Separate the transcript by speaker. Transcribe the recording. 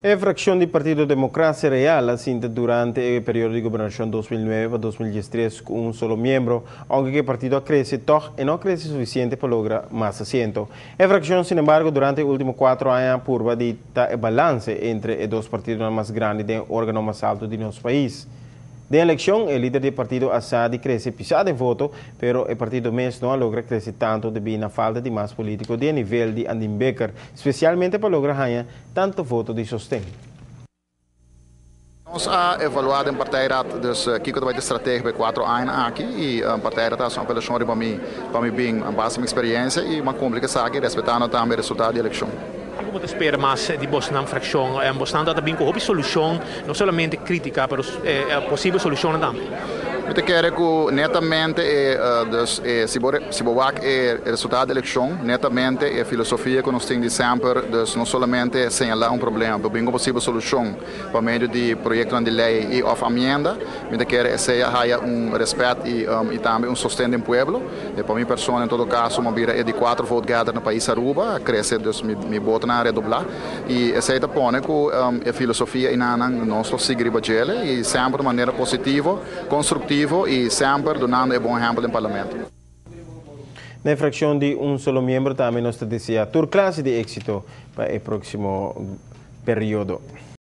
Speaker 1: A fracción del Partido Democracia Real asenta durante el periodo de gobernación 2009 a 2013 con un solo miembro, aunque el partido crece, toch no crece suficiente para lograr más asientos. La fracción, sin embargo, durante los últimos 4 años purva de el balance entre los dos partidos más grandes del órgano más alto de nuestro país. De elección, el líder del partido Assad crece pisado en voto, pero el partido MES no logra crecer tanto debido a la falta de más políticos de nivel de Andin Becker, especialmente para lograr ganar tanto voto de sostén.
Speaker 2: Ons evaluado em partijraad, dus kijk wat de strategie bij 4 anos aqui e partijraad is een operação para mim bem a base de experiência e uma complicação aqui respeitando também o resultado da eleição.
Speaker 3: Como te espera mais de Bosnan fracción? Bosnan está bem com uma solução, não somente crítica, mas possível solução também.
Speaker 2: Eu quero que netamente, se o resultado da eleição, netamente a filosofia que nós temos de sempre, não somente señalar problema, mas bem uma possível solução por meio de projetos de lei e of amenda. Eu quero que haja respeito e também sustento do povo. Para minha pessoa, em todo caso, uma vira de 4 votos gather no país Aruba, cresce, me bota na redoblar. E essa é a põe que a filosofia nós seguimos e sempre de maneira positiva, construtiva e sempre dando um bom exemplo no parlamento.
Speaker 1: Na fracción de un solo miembro también nos desea tu clase de éxito para el próximo periodo.